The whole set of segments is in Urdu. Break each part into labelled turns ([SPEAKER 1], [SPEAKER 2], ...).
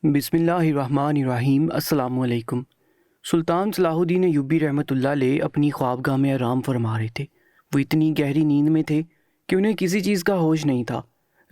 [SPEAKER 1] بسم اللہ الرحمن الرحیم۔ السلام علیکم۔ سلطان صلاح الدین ایوبی رحمۃ اللہ علیہ اپنی خوابگاہ میں آرام فرما رہے تھے۔ وہ اتنی گہری نیند میں تھے کہ انہیں کسی چیز کا ہوش نہیں تھا۔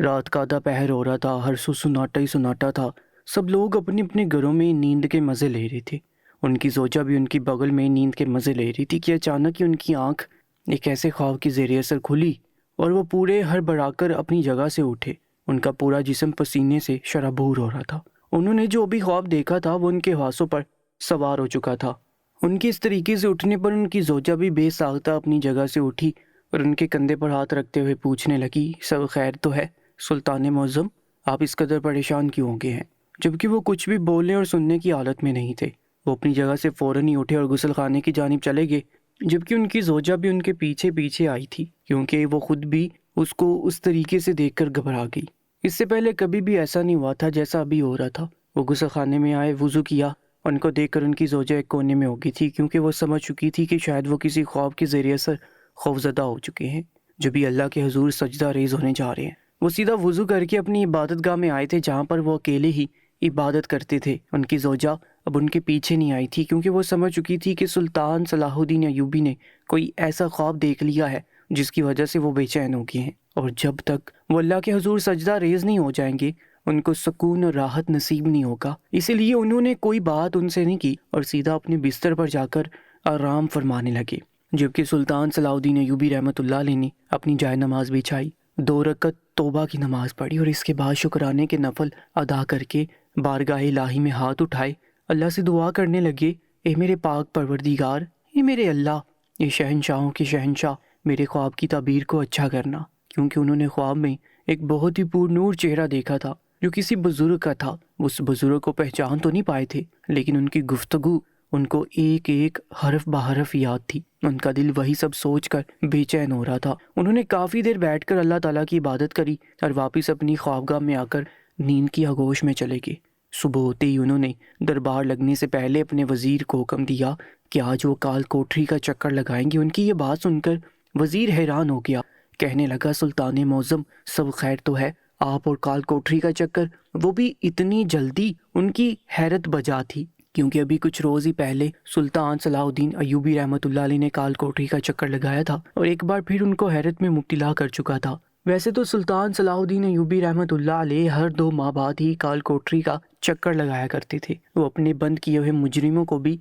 [SPEAKER 1] رات کا آدھا پہر ہو رہا تھا، ہر سو سناٹا ہی سناٹا تھا۔ سب لوگ اپنے اپنے گھروں میں نیند کے مزے لے رہے تھے۔ ان کی زوجہ بھی ان کی بغل میں نیند کے مزے لے رہی تھی کہ اچانک ہی ان کی آنکھ ایک ایسے خواب کے زیر اثر کھلی اور وہ پورے ہڑبڑا کر اپنی جگہ سے اٹھے۔ ان کا پورا جسم پسینے سے شرابور ہو رہا تھا۔ انہوں نے جو بھی خواب دیکھا تھا وہ ان کے حواسوں پر سوار ہو چکا تھا۔ ان کے اس طریقے سے اٹھنے پر ان کی زوجہ بھی بے ساختہ اپنی جگہ سے اٹھی اور ان کے کندھے پر ہاتھ رکھتے ہوئے پوچھنے لگی، سب خیر تو ہے؟ سلطان معظم، آپ اس قدر پریشان کیوں ہو گئے ہیں؟ جبکہ وہ کچھ بھی بولنے اور سننے کی حالت میں نہیں تھے۔ وہ اپنی جگہ سے فوراً ہی اٹھے اور غسل خانے کی جانب چلے گئے، جبکہ ان کی زوجہ بھی ان کے پیچھے پیچھے آئی تھی، کیونکہ وہ خود بھی اس کو اس طریقے سے دیکھ کر گھبرا گئی۔ اس سے پہلے کبھی بھی ایسا نہیں ہوا تھا جیسا ابھی ہو رہا تھا۔ وہ غسل خانے میں آئے، وضو کیا۔ ان کو دیکھ کر ان کی زوجہ ایک کونے میں ہو گئی تھی، کیونکہ وہ سمجھ چکی تھی کہ شاید وہ کسی خواب کے ذریعے سے خوفزدہ ہو چکے ہیں، جو بھی اللہ کے حضور سجدہ ریز ہونے جا رہے ہیں۔ وہ سیدھا وضو کر کے اپنی عبادت گاہ میں آئے تھے، جہاں پر وہ اکیلے ہی عبادت کرتے تھے۔ ان کی زوجہ اب ان کے پیچھے نہیں آئی تھی، کیونکہ وہ سمجھ چکی تھی کہ سلطان صلاح الدین ایوبی نے کوئی ایسا خواب دیکھ لیا ہے جس کی وجہ سے وہ بے چین ہو گئے ہیں، اور جب تک وہ اللہ کے حضور سجدہ ریز نہیں ہو جائیں گے ان کو سکون اور راحت نصیب نہیں ہوگا۔ اسی لیے انہوں نے کوئی بات ان سے نہیں کی اور سیدھا اپنے بستر پر جا کر آرام فرمانے لگے، جبکہ سلطان صلاح الدین ایوبی رحمۃ اللہ علیہ نے اپنی جائے نماز بچھائی، 2 رکعت توبہ کی نماز پڑھی اور اس کے بعد شکرانے کے نفل ادا کر کے بارگاہ الہی میں ہاتھ اٹھائے، اللہ سے دعا کرنے لگے، اے میرے پاک پروردگار، اے میرے اللہ، اے شہنشاہوں کے شہنشاہ، میرے خواب کی تعبیر کو اچھا کرنا۔ کیونکہ انہوں نے خواب میں ایک بہت ہی پر نور چہرہ دیکھا تھا جو کسی بزرگ کا تھا۔ اس بزرگ کو پہچان تو نہیں پائے تھے، لیکن ان کی گفتگو ان کو ایک ایک حرف بحرف یاد تھی۔ ان کا دل وہی سب سوچ کر بے چین ہو رہا تھا۔ انہوں نے کافی دیر بیٹھ کر اللہ تعالیٰ کی عبادت کری اور واپس اپنی خوابگاہ میں آ کر نیند کی آغوش میں چلے گئے۔ صبح ہوتے ہی انہوں نے دربار لگنے سے پہلے اپنے وزیر کو حکم دیا کہ آج وہ کال کوٹری کا چکر لگائیں گے۔ ان کی یہ بات سن کر وزیر حیران ہو گیا، کہنے لگا، سلطان معظم، سب خیر تو ہے؟ آپ اور کال کوٹری کا چکر، وہ بھی اتنی جلدی؟ ان کی حیرت بجا تھی، کیونکہ ابھی کچھ روز ہی پہلے سلطان صلاح الدین ایوبی رحمۃ اللہ علیہ نے کال کوٹری کا چکر لگایا تھا اور ایک بار پھر ان کو حیرت میں مبتلا کر چکا تھا۔ ویسے تو سلطان صلاح الدین ایوبی رحمۃ اللہ علیہ ہر 2 ماہ بعد ہی کال کوٹری کا چکر لگایا کرتے تھے۔ وہ اپنے بند کیے ہوئے مجرموں کو بھی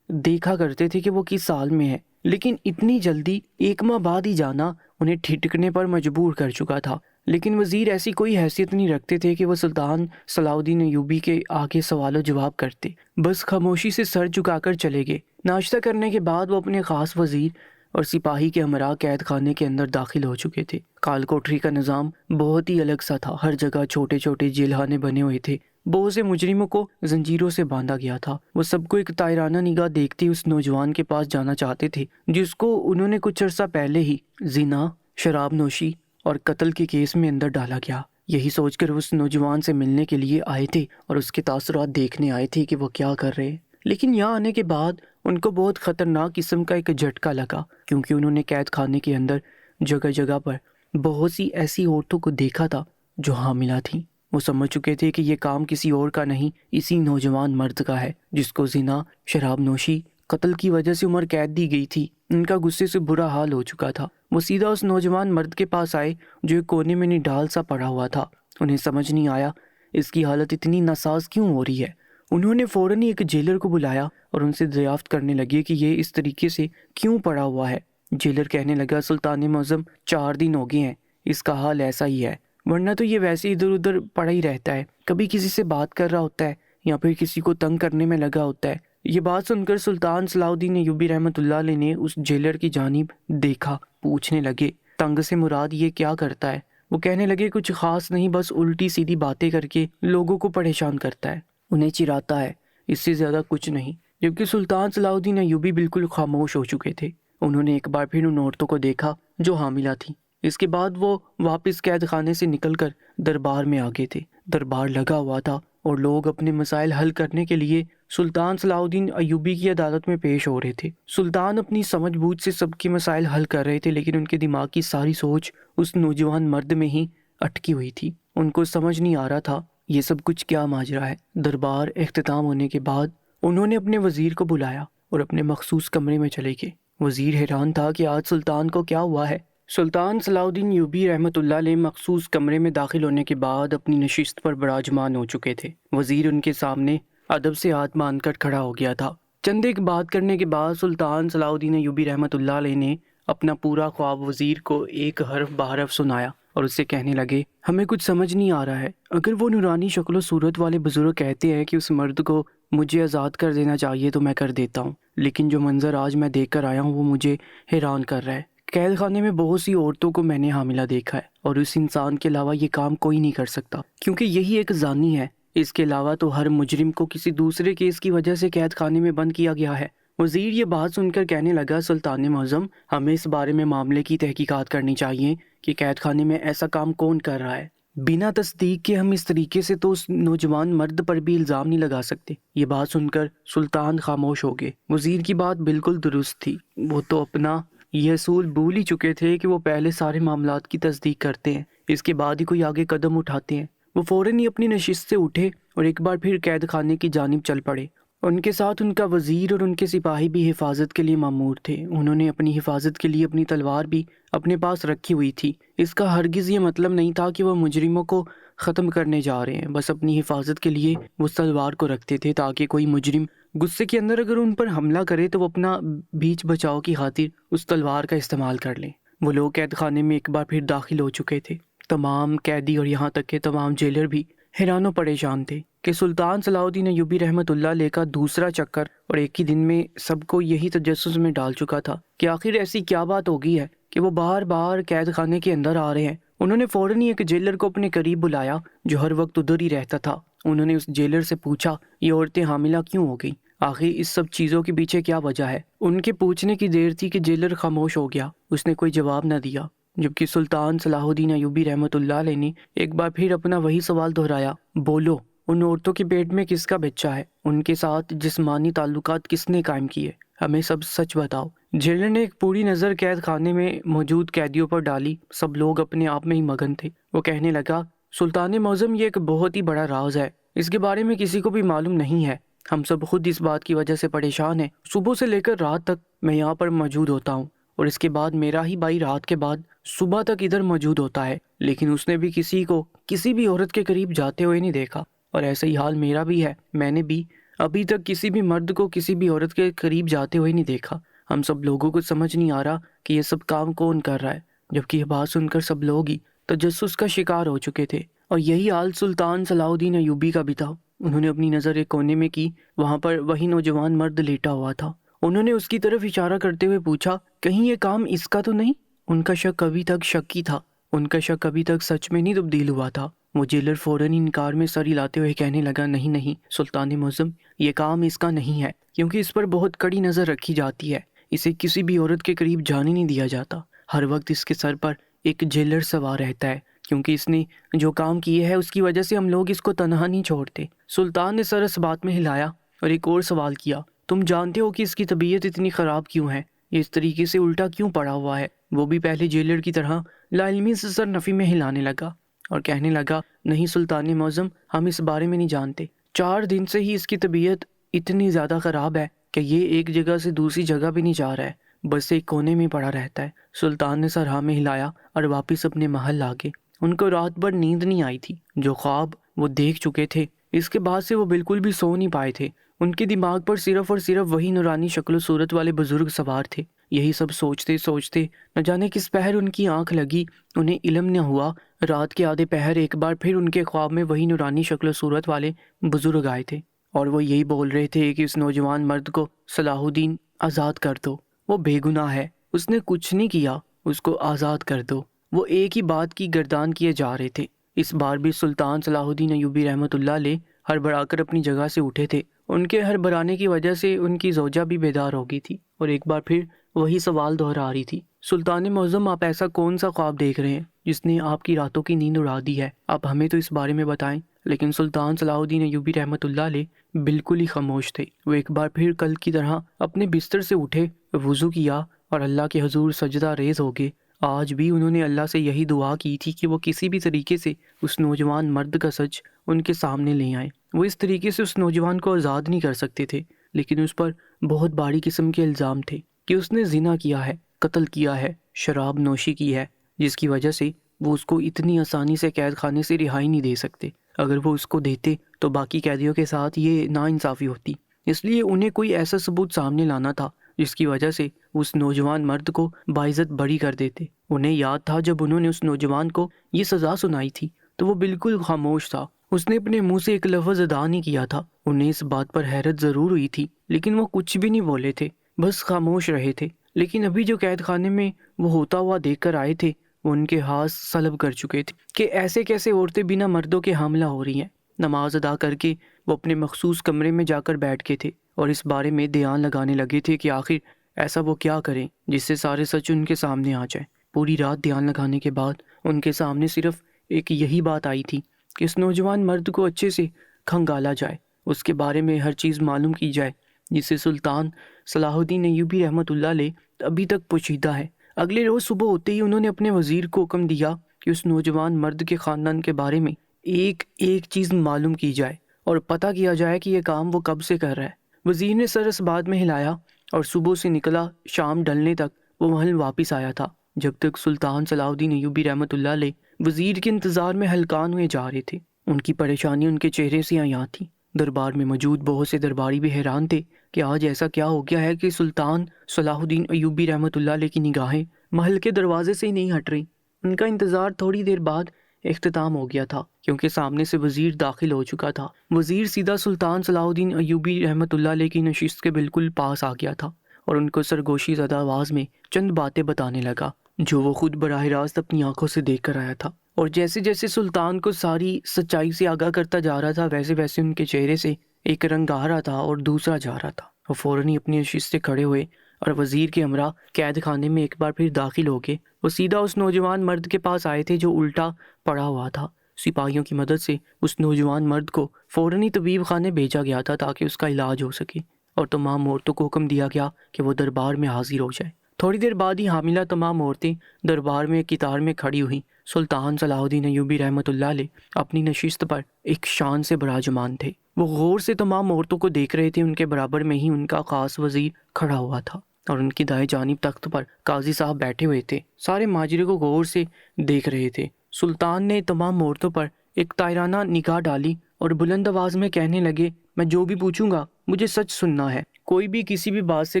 [SPEAKER 1] دیکھا کرتے تھے کہ وہ کس حال میں ہے، لیکن اتنی جلدی 1 ماہ بعد ہی جانا انہیں ٹھٹکنے پر مجبور کر چکا تھا۔ لیکن وزیر ایسی کوئی حیثیت نہیں رکھتے تھے کہ وہ سلطان صلاح الدین ایوبی کے آگے سوال و جواب کرتے، بس خاموشی سے سر جھکا کر چلے گئے۔ ناشتہ کرنے کے بعد وہ اپنے خاص وزیر اور سپاہی کے ہمراہ قید خانے کے اندر داخل ہو چکے تھے۔ کال کوٹری کا نظام بہت ہی الگ سا تھا، ہر جگہ چھوٹے چھوٹے جیل خانے بنے ہوئے تھے، بہت سے مجرموں کو زنجیروں سے باندھا گیا تھا۔ وہ سب کو ایک طائرانہ نگاہ دیکھتے اس نوجوان کے پاس جانا چاہتے تھے جس کو انہوں نے کچھ عرصہ پہلے ہی زنا، شراب نوشی اور قتل کے کیس میں اندر ڈالا گیا۔ یہی سوچ کر اس نوجوان سے ملنے کے لیے آئے تھے اور اس کے تاثرات دیکھنے آئے تھے کہ وہ کیا کر رہے ہیں۔ لیکن یہاں آنے کے بعد ان کو بہت خطرناک قسم کا ایک جھٹکا لگا، کیونکہ انہوں نے قید خانے کے اندر جگہ جگہ پر بہت سی ایسی عورتوں کو دیکھا تھا جو حاملہ تھیں۔ وہ سمجھ چکے تھے کہ یہ کام کسی اور کا نہیں، اسی نوجوان مرد کا ہے جس کو زنا، شراب نوشی، قتل کی وجہ سے عمر قید دی گئی تھی۔ ان کا غصے سے برا حال ہو چکا تھا۔ وہ سیدھا اس نوجوان مرد کے پاس آئے جو ایک کونے میں نڈال سا پڑا ہوا تھا۔ انہیں سمجھ نہیں آیا اس کی حالت اتنی ناساز کیوں ہو رہی ہے۔ انہوں نے فوراً ہی ایک جیلر کو بلایا اور ان سے دریافت کرنے لگے کہ یہ اس طریقے سے کیوں پڑا ہوا ہے۔ جیلر کہنے لگا، سلطان معظم، 4 دن ہو گئے ہیں، اس کا حال ایسا ہی ہے، ورنہ تو یہ ویسے ادھر ادھر پڑا ہی رہتا ہے، کبھی کسی سے بات کر رہا ہوتا ہے یا پھر کسی کو تنگ کرنے میں لگا ہوتا ہے۔ یہ بات سن کر سلطان صلاح الدین ایوبی رحمۃ اللہ علیہ نے اس جیلر کی جانب دیکھا، پوچھنے لگے، تنگ سے مراد یہ کیا کرتا ہے؟ وہ کہنے لگے، کچھ خاص نہیں، بس الٹی سیدھی باتیں کر کے لوگوں کو پریشان کرتا ہے، انہیں چراتا ہے، اس سے زیادہ کچھ نہیں۔ جبکہ سلطان صلاح الدین ایوبی بالکل خاموش ہو چکے تھے۔ انہوں نے ایک بار پھر ان عورتوں کو دیکھا جو حاملہ تھیں۔ اس کے بعد وہ واپس قید خانے سے نکل کر دربار میں آ گئے تھے۔ دربار لگا ہوا تھا اور لوگ اپنے مسائل حل کرنے کے لیے سلطان صلاح الدین ایوبی کی عدالت میں پیش ہو رہے تھے۔ سلطان اپنی سمجھ بوجھ سے سب کے مسائل حل کر رہے تھے، لیکن ان کے دماغ کی ساری سوچ اس نوجوان مرد میں ہی اٹکی ہوئی تھی۔ ان کو سمجھ نہیں آ رہا تھا یہ سب کچھ کیا ماجرا ہے؟ دربار اختتام ہونے کے بعد انہوں نے اپنے وزیر کو بلایا اور اپنے مخصوص کمرے میں چلے گئے۔ وزیر حیران تھا کہ آج سلطان کو کیا ہوا ہے۔ سلطان صلاح الدین ایوبی رحمۃ اللہ علیہ مخصوص کمرے میں داخل ہونے کے بعد اپنی نشست پر براجمان ہو چکے تھے۔ وزیر ان کے سامنے ادب سے ہاتھ باندھ کر کھڑا ہو گیا تھا۔ چند ایک بات کرنے کے بعد سلطان صلاح الدین ایوبی رحمۃ اللہ علیہ نے اپنا پورا خواب وزیر کو ایک حرف بحرف سنایا اور اس سے کہنے لگے، ہمیں کچھ سمجھ نہیں آ رہا ہے۔ اگر وہ نورانی شکل و صورت والے بزرگ کہتے ہیں کہ اس مرد کو مجھے آزاد کر دینا چاہیے تو میں کر دیتا ہوں، لیکن جو منظر آج میں دیکھ کر آیا ہوں وہ مجھے حیران کر رہا ہے۔ قید خانے میں بہت سی عورتوں کو میں نے حاملہ دیکھا ہے اور اس انسان کے علاوہ یہ کام کوئی نہیں کر سکتا، کیونکہ یہی ایک زانی ہے۔ اس کے علاوہ تو ہر مجرم کو کسی دوسرے کیس کی وجہ سے قید خانے میں بند کیا گیا ہے۔ وزیر یہ بات سن کر کہنے لگا، سلطان معظم، ہمیں اس بارے میں معاملے کی تحقیقات کرنی چاہیے کہ قید خانے میں ایسا کام کون کر رہا ہے۔ بنا تصدیق کے ہم اس طریقے سے تو اس نوجوان مرد پر بھی الزام نہیں لگا سکتے۔ یہ بات سن کر سلطان خاموش ہو گئے۔ وزیر کی بات بالکل درست تھی، وہ تو اپنا یہ اصول بھول ہی چکے تھے کہ وہ پہلے سارے معاملات کی تصدیق کرتے ہیں، اس کے بعد ہی کوئی آگے قدم اٹھاتے ہیں۔ وہ فوراً ہی اپنی نشست سے اٹھے اور ایک بار پھر قید خانے کی جانب چل پڑے۔ ان کے ساتھ ان کا وزیر اور ان کے سپاہی بھی حفاظت کے لیے مامور تھے۔ انہوں نے اپنی حفاظت کے لیے اپنی تلوار بھی اپنے پاس رکھی ہوئی تھی۔ اس کا ہرگز یہ مطلب نہیں تھا کہ وہ مجرموں کو ختم کرنے جا رہے ہیں، بس اپنی حفاظت کے لیے وہ تلوار کو رکھتے تھے تاکہ کوئی مجرم غصے کے اندر اگر ان پر حملہ کرے تو وہ اپنا بیچ بچاؤ کی خاطر اس تلوار کا استعمال کر لیں۔ وہ لوگ قید خانے میں ایک بار پھر داخل ہو چکے تھے۔ تمام قیدی اور یہاں تک کہ تمام جیلر بھی حیران و پریشان تھے کہ سلطان صلاح الدین ایوبی رحمۃ اللہ علیہ کا دوسرا چکر اور ایک ہی دن میں سب کو یہی تجسس میں ڈال چکا تھا کہ آخر ایسی کیا بات ہو گئی ہے کہ وہ بار بار قید خانے کے اندر آ رہے ہیں۔ انہوں نے فوراً ہی ایک جیلر کو اپنے قریب بلایا جو ہر وقت ادھر ہی رہتا تھا۔ انہوں نے اس جیلر سے پوچھا، یہ عورتیں حاملہ کیوں ہو گئیں؟ آخر اس سب چیزوں کے پیچھے کیا وجہ ہے؟ ان کے پوچھنے کی دیر تھی کہ جیلر خاموش ہو گیا، اس نے کوئی جواب نہ دیا، جبکہ سلطان صلاح الدین ایوبی رحمۃ اللہ علیہ نے ایک بار پھر اپنا وہی سوال دہرایا، بولو، ان عورتوں کے پیٹ میں کس کا بچہ ہے؟ ان کے ساتھ جسمانی تعلقات کس نے قائم کیے؟ ہمیں سب سچ بتاؤ۔ جیلر نے ایک پوری نظر قید خانے میں موجود قیدیوں پر ڈالی۔ سب لوگ اپنے آپ میں ہی مگن تھے۔ وہ کہنے لگا، سلطان معظم، یہ ایک بہت ہی بڑا راز ہے، اس کے بارے میں کسی کو بھی معلوم نہیں ہے۔ ہم سب خود اس بات کی وجہ سے پریشان ہیں۔ صبح سے لے کر رات تک میں یہاں پر موجود ہوتا ہوں اور اس کے بعد میرا ہی بھائی رات کے بعد صبح تک ادھر موجود ہوتا ہے، لیکن اس نے بھی کسی کو کسی بھی عورت کے قریب جاتے ہوئے نہیں دیکھا، اور ایسا ہی حال میرا بھی ہے، میں نے بھی ابھی تک کسی بھی مرد کو کسی بھی عورت کے قریب جاتے ہوئے نہیں دیکھا۔ ہم سب لوگوں کو سمجھ نہیں آ رہا کہ یہ سب کام کون کر رہا ہے، جبکہ یہ بات سن کر سب لوگ ہی تجسس کا شکار ہو چکے تھے، اور یہی حال سلطان صلاح الدین ایوبی کا بھی تھا۔ انہوں نے اپنی نظر ایک کونے میں کی، وہاں پر وہی نوجوان مرد لیٹا ہوا تھا۔ انہوں نے اس کی طرف اشارہ کرتے ہوئے پوچھا، کہیں یہ کام اس کا تو نہیں؟ ان کا شک ابھی تک شک ہی تھا، ان کا شک ابھی تک سچ میں نہیں تبدیل ہوا تھا۔ وہ جیلر فوراً انکار میں سر ہلاتے ہوئے کہنے لگا، نہیں سلطان معظم، یہ کام اس کا نہیں ہے، کیونکہ اس پر بہت کڑی نظر رکھی جاتی ہے، اسے کسی بھی عورت کے قریب جانے نہیں دیا جاتا، ہر وقت اس کے سر پر ایک جیلر سوار رہتا ہے، کیونکہ اس نے جو کام کیے ہے اس کی وجہ سے ہم لوگ اس کو تنہا نہیں چھوڑتے۔ سلطان نے سر اس بات میں ہلایا اور ایک اور سوال کیا، تم جانتے ہو کہ اس کی طبیعت اتنی خراب کیوں ہے؟ یہ اس طریقے سے الٹا کیوں پڑا ہوا ہے؟ وہ بھی پہلے جیلر کی طرح لا علمی سے سر نفی میں ہلانے لگا اور کہنے لگا، نہیں سلطان معظم، ہم اس بارے میں نہیں جانتے، 4 دن سے ہی اس کی طبیعت اتنی زیادہ خراب ہے کہ یہ ایک جگہ سے دوسری جگہ بھی نہیں جا رہا ہے، بس ایک کونے میں پڑا رہتا ہے۔ سلطان نے سر ہاں میں ہلایا اور واپس اپنے محل آ گئے۔ ان کو رات بھر نیند نہیں آئی تھی، جو خواب وہ دیکھ چکے تھے اس کے بعد سے وہ بالکل بھی سو نہیں پائے تھے۔ ان کے دماغ پر صرف اور صرف وہی نورانی شکل و صورت والے بزرگ سوار تھے۔ یہی سب سوچتے سوچتے نہ جانے کس پہر ان کی آنکھ لگی، انہیں علم نہ ہوا، رات کے آدھے پہر ایک بار پھر ان کے خواب میں وہی نورانی شکل و صورت والے بزرگ آئے تھے، اور وہ یہی بول رہے تھے کہ اس نوجوان مرد کو صلاح الدین آزاد کر دو، وہ بے گناہ ہے، اس نے کچھ نہیں کیا، اس کو آزاد کر دو۔ وہ ایک ہی بات کی گردان کیے جا رہے تھے۔ اس بار بھی سلطان صلاح الدین ایوبی رحمۃ اللہ علیہ ہڑبڑا کر اپنی جگہ سے اٹھے تھے۔ ان کے ہڑبڑانے کی وجہ سے ان کی زوجہ بھی بیدار ہو گئی تھی اور ایک بار پھر وہی سوال دہرا رہی تھی، سلطان معظم، آپ ایسا کون سا خواب دیکھ رہے ہیں جس نے آپ کی راتوں کی نیند اڑا دی ہے؟ آپ ہمیں تو اس بارے میں بتائیں۔ لیکن سلطان صلاح الدین ایوبی رحمۃ اللہ علیہ بالکل ہی خاموش تھے۔ وہ ایک بار پھر کل کی طرح اپنے بستر سے اٹھے، وضو کیا اور اللہ کے حضور سجدہ ریز ہو گئے۔ آج بھی انہوں نے اللہ سے یہی دعا کی تھی کہ وہ کسی بھی طریقے سے اس نوجوان مرد کا سچ ان کے سامنے لے آئے۔ وہ اس طریقے سے اس نوجوان کو آزاد نہیں کر سکتے تھے، لیکن اس پر بہت باری قسم کے الزام تھے کہ اس نے زنا کیا ہے، قتل کیا ہے، شراب نوشی کی ہے، جس کی وجہ سے وہ اس کو اتنی آسانی سے قید خانے سے رہائی نہیں دے سکتے۔ اگر وہ اس کو دیتے تو باقی قیدیوں کے ساتھ یہ ناانصافی ہوتی، اس لیے انہیں کوئی ایسا ثبوت سامنے لانا تھا جس کی وجہ سے اس نوجوان مرد کو باعزت بری کر دیتے۔ انہیں یاد تھا جب انہوں نے اس نوجوان کو یہ سزا سنائی تھی تو وہ بالکل خاموش تھا، اس نے اپنے منہ سے ایک لفظ ادا نہیں کیا تھا۔ انہیں اس بات پر حیرت ضرور ہوئی تھی، لیکن وہ کچھ بھی نہیں بولے تھے، بس خاموش رہے تھے۔ لیکن ابھی جو قید خانے میں وہ ہوتا ہوا دیکھ کر آئے تھے، وہ ان کے ہاتھ سلب کر چکے تھے کہ ایسے کیسے عورتیں بنا مردوں کے حاملہ ہو رہی ہیں۔ نماز ادا کر کے وہ اپنے مخصوص کمرے میں جا کر بیٹھ کے تھے اور اس بارے میں دھیان لگانے لگے تھے کہ آخر ایسا وہ کیا کریں جس سے سارے سچ ان کے سامنے آ جائے۔ پوری رات دھیان لگانے کے بعد ان کے سامنے صرف ایک یہی بات آئی تھی کہ اس نوجوان مرد کو اچھے سے کھنگالا جائے، اس کے بارے میں ہر چیز معلوم کی جائے جس سے سلطان صلاح الدین ایوبی رحمۃ اللہ علیہ ابھی تک پوشیدہ ہے۔ اگلے روز صبح ہوتے ہی انہوں نے اپنے وزیر کو حکم دیا کہ اس نوجوان مرد کے خاندان کے بارے میں ایک ایک چیز معلوم کی جائے اور پتہ کیا جائے کہ یہ کام وہ کب سے کر رہا ہے۔ وزیر نے سر اس بات میں ہلایا اور صبح سے نکلا، شام ڈھلنے تک وہ محل واپس آیا تھا، جب تک سلطان صلاح الدین ایوبی رحمۃ اللہ علیہ وزیر کے انتظار میں ہلکان ہوئے جا رہے تھے۔ ان کی پریشانی ان کے چہرے سے عیاں تھی۔ دربار میں موجود بہت سے درباری بھی حیران تھے کہ آج ایسا کیا ہو گیا ہے کہ سلطان صلاح الدین ایوبی رحمۃ اللہ علیہ کی نگاہیں محل کے دروازے سے ہی نہیں ہٹ رہی۔ ان کا انتظار تھوڑی دیر بعد اختتام ہو گیا تھا، کیونکہ سامنے سے وزیر داخل ہو چکا تھا۔ وزیر سیدھا سلطان صلاح الدین ایوبی رحمۃ اللہ علیہ کی نشست کے بالکل پاس آ گیا تھا اور ان کو سرگوشی زدہ آواز میں چند باتیں بتانے لگا جو وہ خود براہ راست اپنی آنکھوں سے دیکھ کر آیا تھا، اور جیسے جیسے سلطان کو ساری سچائی سے آگاہ کرتا جا رہا تھا ویسے ویسے ان کے چہرے سے ایک رنگ آ رہا تھا اور دوسرا جا رہا تھا۔ وہ فوراً ہی اپنی نشست سے کھڑے ہوئے اور وزیر کے ہمراہ قید خانے میں ایک بار پھر داخل ہو کے وہ سیدھا اس نوجوان مرد کے پاس آئے تھے جو الٹا پڑا ہوا تھا۔ سپاہیوں کی مدد سے اس نوجوان مرد کو فوراً ہی طبیب خانے بھیجا گیا تھا تاکہ اس کا علاج ہو سکے، اور تمام عورتوں کو حکم دیا گیا کہ وہ دربار میں حاضر ہو جائے۔ تھوڑی دیر بعد ہی حاملہ تمام عورتیں دربار میں قطار میں کھڑی ہوئیں۔ سلطان صلاح الدین ایوبی رحمۃ اللہ علیہ اپنی نشست پر ایک شان سے براجمان تھے۔ وہ غور سے تمام عورتوں کو دیکھ رہے تھے۔ ان کے برابر میں ہی ان کا خاص وزیر کھڑا ہوا تھا اور ان کی دائیں جانب تخت پر قاضی صاحب بیٹھے ہوئے تھے۔ سارے ماجرے کو غور سے دیکھ رہے تھے۔ سلطان نے تمام عورتوں پر ایک طائرانہ نگاہ ڈالی اور بلند آواز میں کہنے لگے، میں جو بھی پوچھوں گا مجھے سچ سننا ہے، کوئی بھی کسی بھی بات سے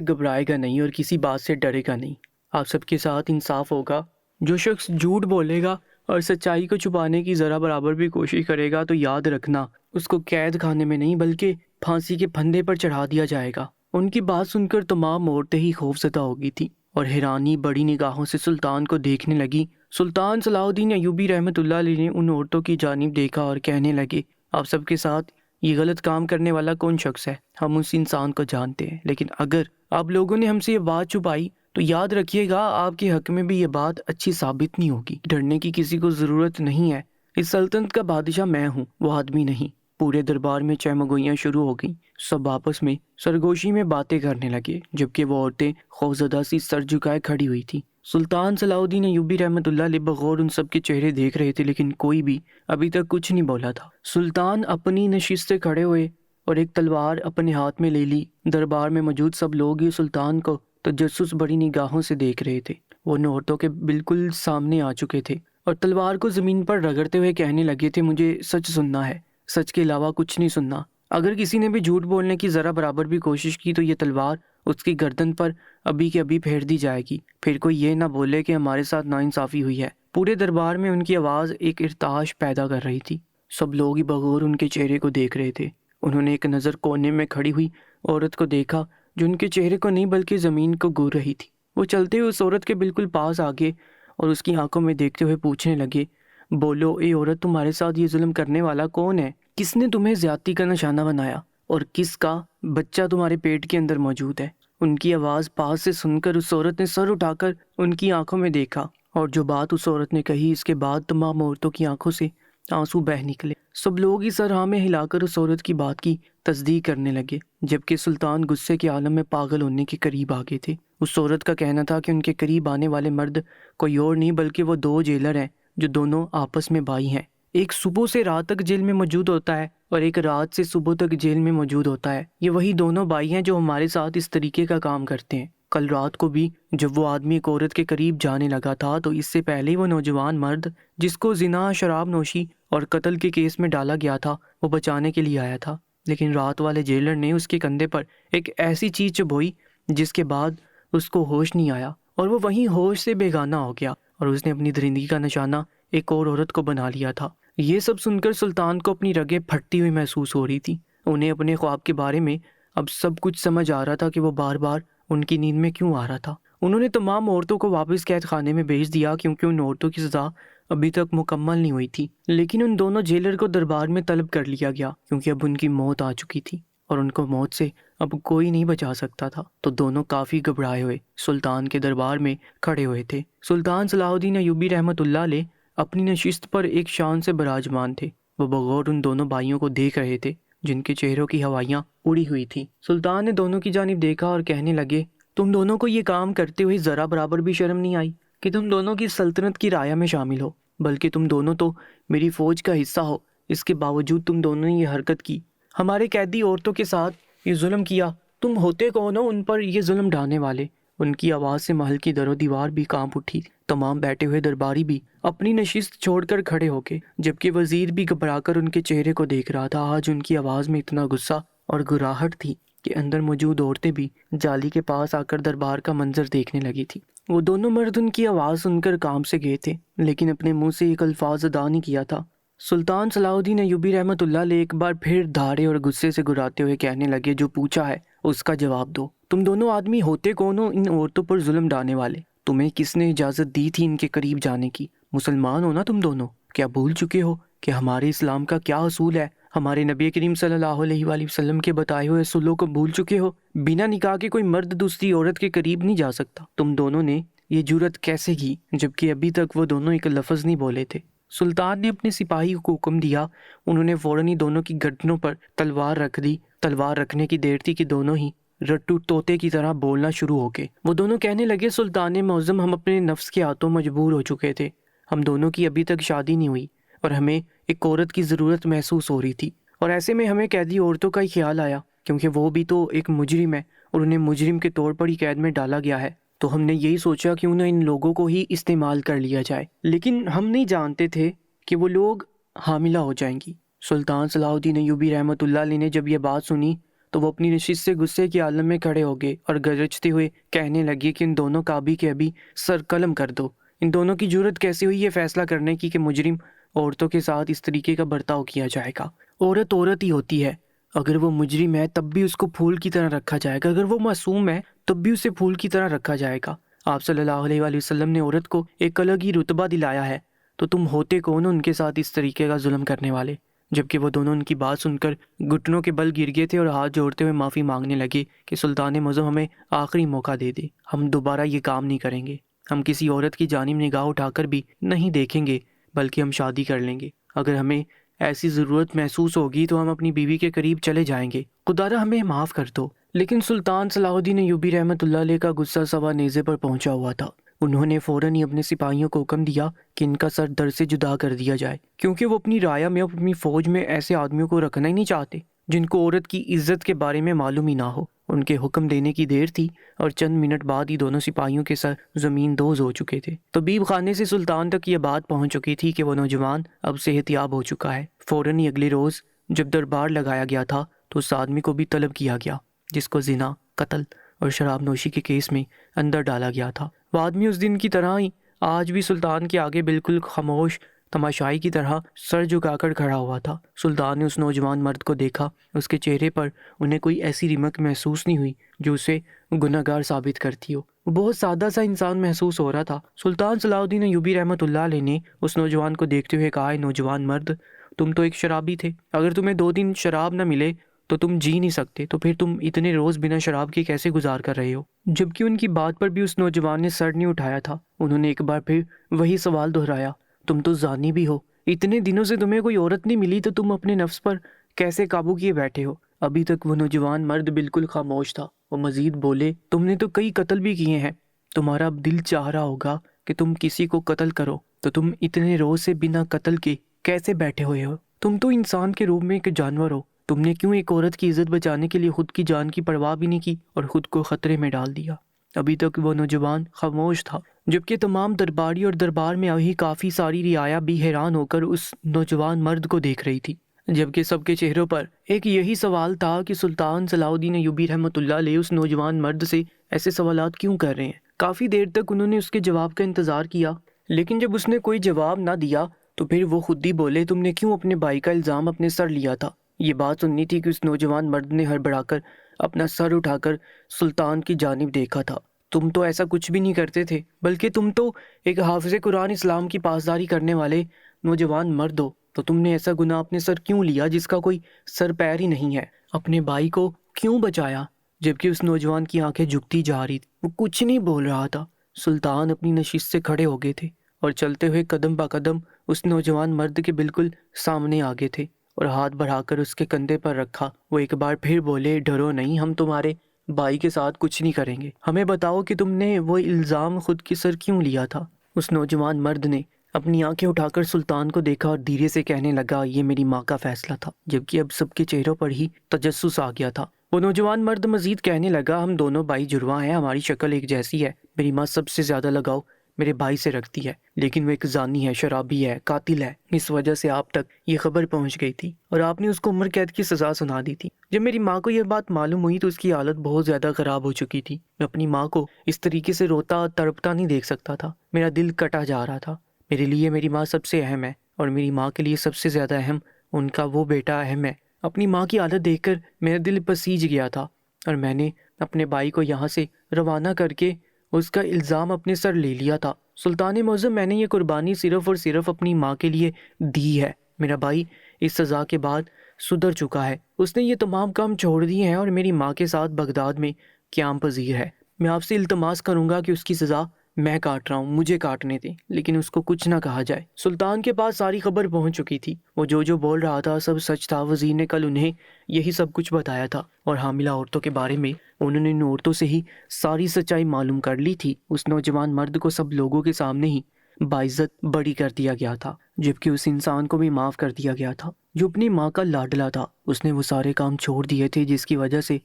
[SPEAKER 1] گھبرائے گا نہیں اور کسی بات سے ڈرے گا نہیں۔ آپ سب کے ساتھ انصاف ہوگا۔ جو شخص جھوٹ بولے گا اور سچائی کو چھپانے کی ذرا برابر بھی کوشش کرے گا تو یاد رکھنا اس کو قید خانے میں نہیں بلکہ پھانسی کے پھندے پر چڑھا دیا جائے گا۔ ان کی بات سن کر تمام عورتیں ہی خوفزدہ ہو گئی تھی اور حیرانی بڑی نگاہوں سے سلطان کو دیکھنے لگی۔ سلطان صلاح الدین ایوبی رحمۃ اللہ علیہ نے ان عورتوں کی جانب دیکھا اور کہنے لگے، آپ سب کے ساتھ یہ غلط کام کرنے والا کون شخص ہے؟ ہم اس انسان کو جانتے ہیں، لیکن اگر آپ لوگوں نے ہم سے یہ بات چھپائی تو یاد رکھیے گا آپ کے حق میں بھی یہ بات اچھی ثابت نہیں ہوگی۔ ڈرنے کی کسی کو ضرورت نہیں ہے، اس سلطنت کا بادشاہ میں ہوں، وہ آدمی نہیں۔ پورے دربار میں چہمگوئیاں شروع ہو گئیں۔ سب آپس میں سرگوشی میں باتیں کرنے لگے، جبکہ وہ عورتیں خوفزدہ سی سر جھکائے کھڑی ہوئی تھیں۔ سلطان صلاح الدین ایوبی رحمۃ اللہ علیہ بغور ان سب کے چہرے دیکھ رہے تھے، لیکن کوئی بھی ابھی تک کچھ نہیں بولا تھا۔ سلطان اپنی نشست سے کھڑے ہوئے اور ایک تلوار اپنے ہاتھ میں لے لی۔ دربار میں موجود سب لوگ ہی سلطان کو تجسس بڑی نگاہوں سے دیکھ رہے تھے۔ وہ ان عورتوں کے بالکل سامنے آ چکے تھے اور تلوار کو زمین پر رگڑتے ہوئے کہنے لگے تھے، مجھے سچ سننا ہے، سچ کے علاوہ کچھ نہیں سننا۔ اگر کسی نے بھی جھوٹ بولنے کی ذرا برابر بھی کوشش کی تو یہ تلوار اس کی گردن پر ابھی کے ابھی پھیر دی جائے گی، پھر کوئی یہ نہ بولے کہ ہمارے ساتھ ناانصافی ہوئی ہے۔ پورے دربار میں ان کی آواز ایک ارتعاش پیدا کر رہی تھی۔ سب لوگ ہی بغور ان کے چہرے کو دیکھ رہے تھے۔ انہوں نے ایک نظر کونے میں کھڑی ہوئی عورت کو دیکھا جو ان کے چہرے کو نہیں بلکہ زمین کو گور رہی تھی۔ وہ چلتے ہوئے اس عورت کے بالکل پاس آگے اور اس کی آنکھوں میں دیکھتے ہوئے پوچھنے لگے، بولو اے عورت، تمہارے ساتھ یہ ظلم کرنے والا کون ہے؟ کس نے تمہیں زیادتی کا نشانہ بنایا اور کس کا بچہ تمہارے پیٹ کے اندر موجود ہے؟ ان کی آواز پاس سے سن کر اس عورت نے سر اٹھا کر ان کی آنکھوں میں دیکھا، اور جو بات اس عورت نے کہی اس کے بعد تمام عورتوں کی آنکھوں سے آنسو بہہ نکلے۔ سب لوگ ہی سر ہاں میں ہلا کر اس عورت کی بات کی تصدیق کرنے لگے، جبکہ سلطان غصے کے عالم میں پاگل ہونے کے قریب آ گئے تھے۔ اس عورت کا کہنا تھا کہ ان کے قریب آنے والے مرد کوئی اور نہیں بلکہ وہ دو جیلر ہیں جو دونوں آپس میں بھائی ہیں۔ ایک صبح سے رات تک جیل میں موجود ہوتا ہے اور ایک رات سے صبح تک جیل میں موجود ہوتا ہے۔ یہ وہی دونوں بھائی ہیں جو ہمارے ساتھ اس طریقے کا کام کرتے ہیں۔ کل رات کو بھی جب وہ آدمی ایک عورت کے قریب جانے لگا تھا تو اس سے پہلے وہ نوجوان مرد جس کو زنا، شراب نوشی اور قتل کے کیس میں ڈالا گیا تھا وہ بچانے کے لیے آیا تھا، لیکن رات والے جیلر نے اس کے کندھے پر ایک ایسی چیز چبھوئی جس کے بعد اس کو ہوش نہیں آیا اور وہ وہیں ہوش سے بیگانہ ہو گیا اور اس نے اپنی درندگی کا نشانہ ایک اور عورت کو بنا لیا تھا۔ یہ سب سن کر سلطان کو اپنی رگیں پھٹتی ہوئی محسوس ہو رہی تھی۔ انہیں اپنے خواب کے بارے میں اب سب کچھ سمجھ آ رہا تھا کہ وہ بار بار ان کی نیند میں کیوں آ رہا تھا۔ انہوں نے تمام عورتوں کو واپس قید خانے میں بھیج دیا کیونکہ ان عورتوں کی سزا ابھی تک مکمل نہیں ہوئی تھی، لیکن ان دونوں جیلر کو دربار میں طلب کر لیا گیا کیونکہ اب ان کی موت آ چکی تھی اور ان کو موت سے اب کوئی نہیں بچا سکتا تھا۔ تو دونوں کافی گھبرائے ہوئے سلطان کے دربار میں کھڑے ہوئے تھے۔ سلطان صلاح الدین ایوبی رحمۃ اللہ علیہ اپنی نشست پر ایک شان سے براجمان تھے۔ وہ بغور ان دونوں بھائیوں کو دیکھ رہے تھے جن کے چہروں کی ہوائیاں اڑی ہوئی تھی۔ سلطان نے دونوں کی جانب دیکھا اور کہنے لگے، تم دونوں کو یہ کام کرتے ہوئے ذرا برابر بھی شرم نہیں آئی کہ تم دونوں کی سلطنت کی رعایا میں شامل ہو؟ بلکہ تم دونوں تو میری فوج کا حصہ ہو، اس کے باوجود تم دونوں نے یہ حرکت کی، ہمارے قیدی عورتوں کے ساتھ یہ ظلم کیا۔ تم ہوتے کون ہو ان پر یہ ظلم ڈھانے والے؟ ان کی آواز سے محل کی در و دیوار بھی کانپ اٹھی۔ تمام بیٹھے ہوئے درباری بھی اپنی نشست چھوڑ کر کھڑے ہو گئے، جبکہ وزیر بھی گھبرا کر ان کے چہرے کو دیکھ رہا تھا۔ آج ان کی آواز میں اتنا غصہ اور گراہٹ تھی کہ اندر موجود عورتیں بھی جالی کے پاس آ کر دربار کا منظر دیکھنے لگی تھی۔ وہ دونوں مرد ان کی آواز سن کر کام سے گئے تھے، لیکن اپنے منہ سے ایک الفاظ ادا نہیں کیا تھا۔ سلطان صلاح الدین ایوبی رحمۃ اللہ علیہ ایک بار پھر دھاڑے اور غصے سے گراتے ہوئے کہنے لگے، جو پوچھا ہے اس کا جواب دو۔ تم دونوں آدمی ہوتے کون ہو ان عورتوں پر ظلم ڈھانے والے؟ تمہیں کس نے اجازت دی تھی ان کے قریب جانے کی؟ مسلمان ہو نا تم دونوں؟ کیا بھول چکے ہو کہ ہمارے اسلام کا کیا اصول ہے؟ ہمارے نبی کریم صلی اللہ علیہ وآلہ وسلم کے بتائے ہوئے اصولوں کو بھول چکے ہو؟ بنا نکاح کے کوئی مرد دوسری عورت کے قریب نہیں جا سکتا۔ تم دونوں نے یہ جرأت کیسے کی جبکہ ابھی تک وہ دونوں ایک لفظ نہیں بولے تھے؟ سلطان نے اپنے سپاہی کو حکم دیا۔ انہوں نے فوراً ہی دونوں کی گردنوں پر تلوار رکھ دی۔ تلوار رکھنے کی دیر تھی کہ دونوں ہی رٹو طوطے کی طرح بولنا شروع ہو گئے۔ وہ دونوں کہنے لگے، سلطان معظم، ہم اپنے نفس کے ہاتھوں مجبور ہو چکے تھے۔ ہم دونوں کی ابھی تک شادی نہیں ہوئی اور ہمیں ایک عورت کی ضرورت محسوس ہو رہی تھی، اور ایسے میں ہمیں قیدی عورتوں کا ہی خیال آیا کیونکہ وہ بھی تو ایک مجرم ہے اور انہیں مجرم کے طور پر ہی قید میں ڈالا گیا ہے۔ تو ہم نے یہی سوچا کہ انہیں ان لوگوں کو ہی استعمال کر لیا جائے، لیکن ہم نہیں جانتے تھے کہ وہ لوگ حاملہ ہو جائیں گی۔ سلطان صلاح الدین ایوبی رحمۃ اللہ علیہ نے جب یہ بات سنی تو وہ اپنی نشست سے غصے کے عالم میں کھڑے ہو گئے اور گرجتے ہوئے کہنے لگے کہ ان دونوں کا ابھی کے ابھی سر قلم کر دو۔ ان دونوں کی جرأت کیسے ہوئی یہ فیصلہ کرنے کی کہ مجرم عورتوں کے ساتھ اس طریقے کا برتاؤ کیا جائے گا؟ عورت عورت ہی ہوتی ہے، اگر وہ مجرم ہے تب بھی اس کو پھول کی طرح رکھا جائے گا، اگر وہ معصوم ہے تب بھی اسے پھول کی طرح رکھا جائے گا۔ آپ صلی اللہ علیہ وآلہ وسلم نے عورت کو ایک الگ ہی رتبہ دلایا ہے، تو تم ہوتے کون ہو ان کے ساتھ اس طریقے کا ظلم کرنے والے؟ جبکہ وہ دونوں ان کی بات سن کر گھٹنوں کے بل گر گئے تھے اور ہاتھ جوڑتے ہوئے معافی مانگنے لگے کہ سلطان معظم ہمیں آخری موقع دے دے، ہم دوبارہ یہ کام نہیں کریں گے، ہم کسی عورت کی جانب نگاہ اٹھا کر بھی نہیں دیکھیں گے، بلکہ ہم شادی کر لیں گے۔ اگر ہمیں ایسی ضرورت محسوس ہوگی تو ہم اپنی بیوی کے قریب چلے جائیں گے، خدارا ہمیں معاف کر دو۔ لیکن سلطان صلاح الدین ایوبی رحمۃ اللہ علیہ کا غصہ سوا نیزے پر پہنچا ہوا تھا۔ انہوں نے فوراً ہی اپنے سپاہیوں کو حکم دیا کہ ان کا سر در سے جدا کر دیا جائے، کیونکہ وہ اپنی رعایا میں اپنی فوج میں ایسے آدمیوں کو رکھنا ہی نہیں چاہتے جن کو عورت کی عزت کے بارے میں معلوم ہی نہ ہو۔ ان کے حکم دینے کی دیر تھی اور چند منٹ بعد ہی دونوں سپاہیوں کے سر زمین دوز ہو چکے تھے۔ طبیب خانے سے سلطان تک یہ بات پہنچ چکی تھی کہ وہ نوجوان اب صحت یاب ہو چکا ہے۔ فوراً ہی اگلے روز جب دربار لگایا گیا تھا تو اس آدمی کو بھی طلب کیا گیا جس کو زنا، قتل اور شراب نوشی کے کیس میں اندر ڈالا گیا تھا۔ وہ آدمی اس دن کی طرح ہی آج بھی سلطان کے آگے بالکل خاموش تماشائی کی طرح سر جھکا کر کھڑا ہوا تھا۔ سلطان نے اس نوجوان مرد کو دیکھا، اس کے چہرے پر انہیں کوئی ایسی رمق محسوس نہیں ہوئی جو اسے گنہگار ثابت کرتی ہو۔ وہ بہت سادہ سا انسان محسوس ہو رہا تھا۔ سلطان صلاح الدین ایوبی رحمۃ اللہ علیہ نے اس نوجوان کو دیکھتے ہوئے کہا، نوجوان مرد، تم تو ایک شرابی تھے، اگر تمہیں 2 دن شراب نہ ملے تو تم جی نہیں سکتے، تو پھر تم اتنے روز بنا شراب کے کیسے گزار کر رہے ہو؟ جبکہ ان کی بات پر بھی اس نوجوان نے سر نہیں اٹھایا تھا۔ انہوں نے ایک بار پھر وہی سوال دہرایا، تم تو زانی بھی ہو، اتنے دنوں سے تمہیں کوئی عورت نہیں ملی تو تم اپنے نفس پر کیسے قابو کیے بیٹھے ہو؟ ابھی تک وہ نوجوان مرد بالکل خاموش تھا۔ وہ مزید بولے، تم نے تو کئی قتل بھی کیے ہیں، تمہارا اب دل چاہ رہا ہوگا کہ تم کسی کو قتل کرو، تو تم اتنے روز سے بنا قتل کے کیسے بیٹھے ہوئے ہو؟ تم تو انسان کے روپ میں ایک جانور ہو. تم نے کیوں ایک عورت کی عزت بچانے کے لیے خود کی جان کی پرواہ بھی نہیں کی اور خود کو خطرے میں ڈال دیا؟ ابھی تک وہ نوجوان خاموش تھا، جبکہ تمام درباری اور دربار میں ابھی کافی ساری رعایا بھی حیران ہو کر اس نوجوان مرد کو دیکھ رہی تھی، جبکہ سب کے چہروں پر ایک یہی سوال تھا کہ سلطان صلاح الدین ایوبی رحمۃ اللہ علیہ اس نوجوان مرد سے ایسے سوالات کیوں کر رہے ہیں؟ کافی دیر تک انہوں نے اس کے جواب کا انتظار کیا، لیکن جب اس نے کوئی جواب نہ دیا تو پھر وہ خود ہی بولے، تم نے کیوں اپنے بھائی کا الزام اپنے سر لیا تھا؟ یہ بات سننی تھی کہ اس نوجوان مرد نے ہڑبڑا کر اپنا سر اٹھا کر سلطان کی جانب دیکھا تھا. تم تو ایسا کچھ بھی نہیں کرتے تھے، بلکہ تم تو ایک حافظ قرآن اسلام کی پاسداری کرنے والے نوجوان مرد ہو، تو تم نے ایسا گناہ اپنے سر کیوں لیا جس کا کوئی سر پیر ہی نہیں ہے؟ اپنے بھائی کو کیوں بچایا؟ جبکہ اس نوجوان کی آنکھیں جھکتی جا رہی تھی، وہ کچھ نہیں بول رہا تھا. سلطان اپنی نشست سے کھڑے ہو گئے تھے اور چلتے ہوئے قدم با قدم اس نوجوان مرد کے بالکل سامنے آگے تھے اور ہاتھ بڑھا کر اس کے کندھے پر رکھا. وہ ایک بار پھر بولے، ڈرو نہیں، ہم تمہارے بھائی کے ساتھ کچھ نہیں کریں گے. ہمیں بتاؤ کہ تم نے وہ الزام خود کے سر کیوں لیا تھا؟ اس نوجوان مرد نے اپنی آنکھیں اٹھا کر سلطان کو دیکھا اور دھیرے سے کہنے لگا، یہ میری ماں کا فیصلہ تھا. جبکہ اب سب کے چہروں پر ہی تجسس آ گیا تھا. وہ نوجوان مرد مزید کہنے لگا، ہم دونوں بھائی جڑواں ہیں، ہماری شکل ایک جیسی ہے. میری ماں سب سے زیادہ لگاؤ میرے بھائی سے رکھتی ہے، لیکن وہ ایک زانی ہے، شرابی ہے، قاتل ہے. اس وجہ سے آپ تک یہ خبر پہنچ گئی تھی اور آپ نے اس کو عمر قید کی سزا سنا دی تھی. جب میری ماں کو یہ بات معلوم ہوئی تو اس کی حالت بہت زیادہ خراب ہو چکی تھی. میں اپنی ماں کو اس طریقے سے روتا تڑپتا نہیں دیکھ سکتا تھا. میرا دل کٹا جا رہا تھا. میرے لیے میری ماں سب سے اہم ہے اور میری ماں کے لیے سب سے زیادہ اہم ان کا وہ بیٹا اہم ہے. اپنی ماں کی حالت دیکھ کر میرا دل پسیج گیا تھا اور میں نے اپنے بھائی کو یہاں سے روانہ کر کے اس کا الزام اپنے سر لے لیا تھا. سلطان معظم، میں نے یہ قربانی صرف اور صرف اپنی ماں کے لیے دی ہے. میرا بھائی اس سزا کے بعد سدھر چکا ہے، اس نے یہ تمام کام چھوڑ دیے ہیں اور میری ماں کے ساتھ بغداد میں قیام پذیر ہے. میں آپ سے التماس کروں گا کہ اس کی سزا میں کاٹ رہا ہوں، مجھے کاٹنے دیں، لیکن اس کو کچھ نہ کہا جائے. سلطان کے پاس ساری خبر پہنچ چکی تھی. وہ جو بول رہا تھا سب سچ تھا. وزیر نے کل انہیں یہی سب کچھ بتایا تھا اور حاملہ عورتوں کے بارے میں انہوں نے ان عورتوں سے ہی ساری سچائی معلوم کر لی تھی. اس نوجوان مرد کو سب لوگوں کے سامنے ہی باعزت بری کر دیا گیا تھا، جبکہ اس انسان کو بھی معاف کر دیا گیا تھا جو اپنی ماں کا لاڈلا تھا. اس نے وہ سارے کام چھوڑ دیے تھے جس کی وجہ سے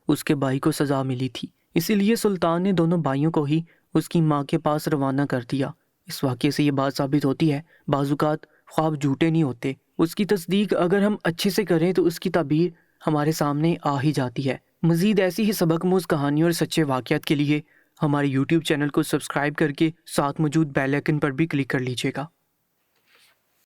[SPEAKER 1] اس کے بھائی کو سزا ملی تھی. اسی لیے سلطان نے دونوں بھائیوں کو ہی اس کی ماں کے پاس روانہ کر دیا. اس واقعے سے یہ بات ثابت ہوتی ہے بعض اوقات خواب جھوٹے نہیں ہوتے. اس کی تصدیق اگر ہم اچھے سے کریں تو اس کی تعبیر ہمارے سامنے آ ہی جاتی ہے. مزید ایسی ہی سبق موز کہانیوں اور سچے واقعات کے لیے ہمارے YouTube چینل کو سبسکرائب کر کے ساتھ موجود بیل آئکن پر بھی کلک کر لیجیے گا.